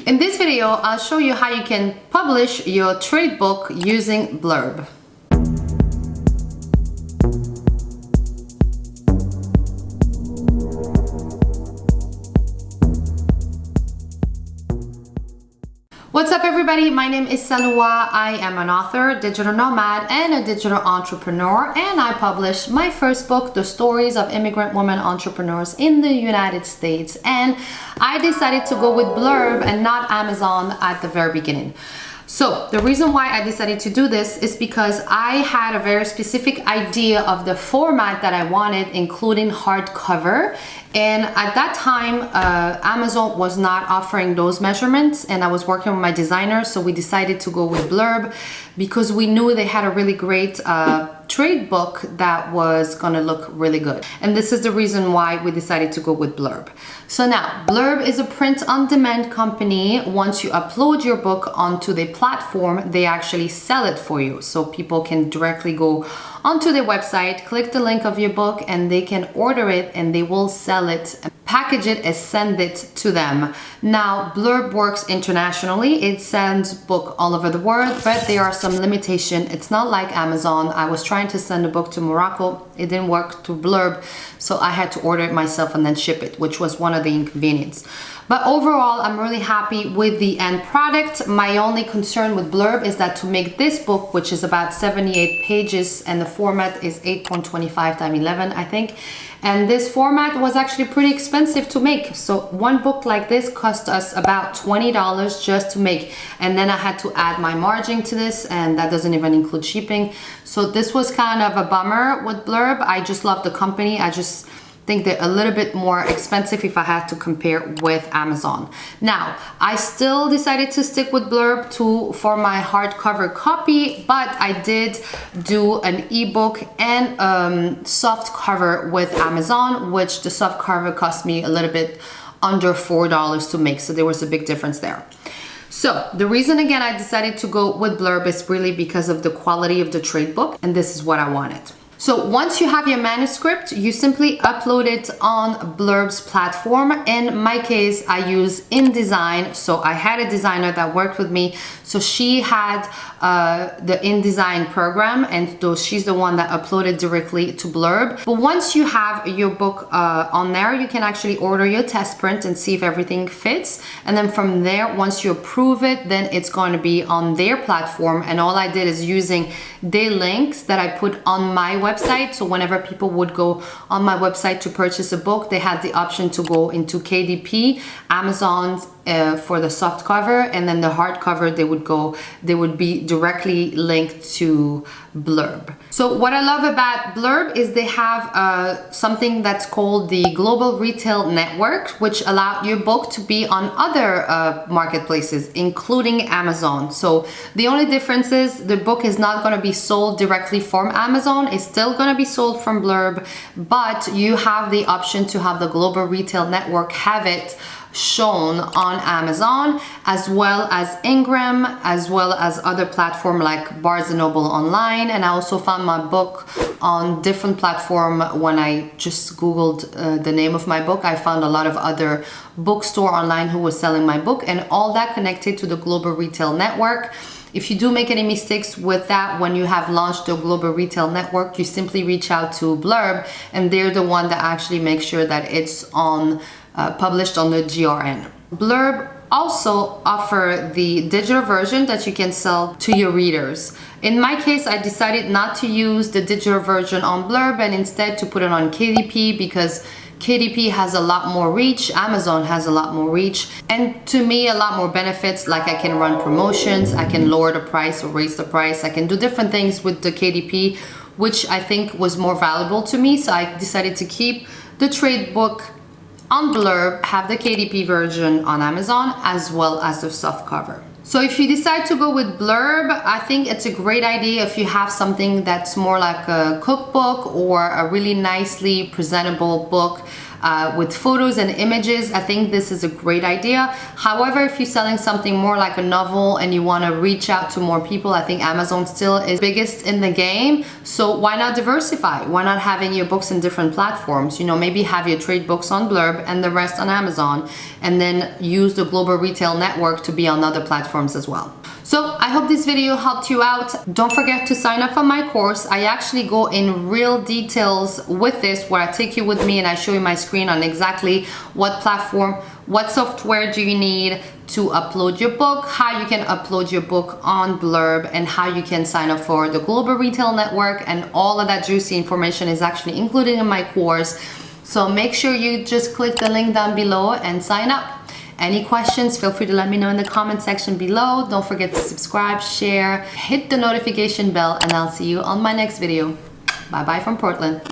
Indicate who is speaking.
Speaker 1: In this video, I'll show you how you can publish your trade book using Blurb. What's up everybody, my name is Salwa. I am an author, digital nomad, and a digital entrepreneur, and I published my first book, The Stories of Immigrant Women Entrepreneurs in the United States, and I decided to go with Blurb and not Amazon at the very beginning. So the reason why I decided to do this is because I had a very specific idea of the format that I wanted, including hardcover. And at that time, Amazon was not offering those measurements, and I was working with my designer, so we decided to go with Blurb because we knew they had a really great trade book that was gonna look really good. And this is the reason why we decided to go with Blurb. So now, Blurb is a print-on-demand company. Once you upload your book onto the platform, they actually sell it for you. So people can directly go onto their website, click the link of your book, and they can order it and they will sell it, package it, and send it to them. Now, Blurb works internationally. It sends book all over the world, but there are some limitations. It's not like Amazon. I was trying to send a book to Morocco. It didn't work through Blurb, so I had to order it myself and then ship it, which was one of the inconveniences. But overall, I'm really happy with the end product. My only concern with Blurb is that to make this book, which is about 78 pages, and the format is 8.25 × 11, I think, and this format was actually pretty expensive to make. So one book like this cost us about $20 just to make, and then I had to add my margin to this, and that doesn't even include shipping. So this was kind of a bummer with Blurb. I just love the company. I just think they're a little bit more expensive if I had to compare with Amazon. Now, I still decided to stick with Blurb for my hardcover copy, but I did do an ebook and soft cover with Amazon, which the soft cover cost me a little bit under $4 to make, so there was a big difference there. So the reason again I decided to go with Blurb is really because of the quality of the trade book, and this is what I wanted. So once you have your manuscript, you simply upload it on Blurb's platform. In my case, I use InDesign. So I had a designer that worked with me. So she had the InDesign program, and she's the one that uploaded directly to Blurb. But once you have your book on there, you can actually order your test print and see if everything fits. And then from there, once you approve it, then it's going to be on their platform. And all I did is using their links that I put on my website. So whenever people would go on my website to purchase a book, they had the option to go into KDP, Amazon's for the soft cover, and then the hardcover they would be directly linked to Blurb. So what I love about Blurb is they have something that's called the Global Retail Network, which allow your book to be on other marketplaces, including Amazon. So the only difference is the book is not going to be sold directly from Amazon. It's still going to be sold from Blurb, but you have the option to have the Global Retail Network have it shown on Amazon, as well as Ingram, as well as other platforms like Barnes & Noble online. And I also found my book on different platforms. When I just Googled the name of my book, I found a lot of other bookstore online who was selling my book, and all that connected to the Global Retail Network. If you do make any mistakes with that, when you have launched the Global Retail Network, you simply reach out to Blurb, and they're the one that actually makes sure that it's on published on the GRN. Blurb also offer the digital version that you can sell to your readers. In my case, I decided not to use the digital version on Blurb and instead to put it on KDP, because KDP has a lot more reach, Amazon has a lot more reach, and to me a lot more benefits, like I can run promotions, I can lower the price or raise the price, I can do different things with the KDP, which I think was more valuable to me. So I decided to keep the trade book on Blurb, have the KDP version on Amazon, as well as the soft cover. So if you decide to go with Blurb, I think it's a great idea if you have something that's more like a cookbook or a really nicely presentable book with photos and images, I think this is a great idea. However, if you're selling something more like a novel and you want to reach out to more people, I think Amazon still is biggest in the game. So why not diversify? Why not having your books in different platforms? You know, maybe have your trade books on Blurb and the rest on Amazon, and then use the global retail network to be on other platforms as well. So I hope this video helped you out. Don't forget to sign up for my course. I actually go in real details with this, where I take you with me and I show you my screen on exactly what platform, what software do you need to upload your book, how you can upload your book on Blurb, and how you can sign up for the global retail network. And all of that juicy information is actually included in my course. So make sure you just click the link down below and sign up. Any questions, feel free to let me know in the comment section below. Don't forget to subscribe, share, hit the notification bell, and I'll see you on my next video. Bye bye from Portland.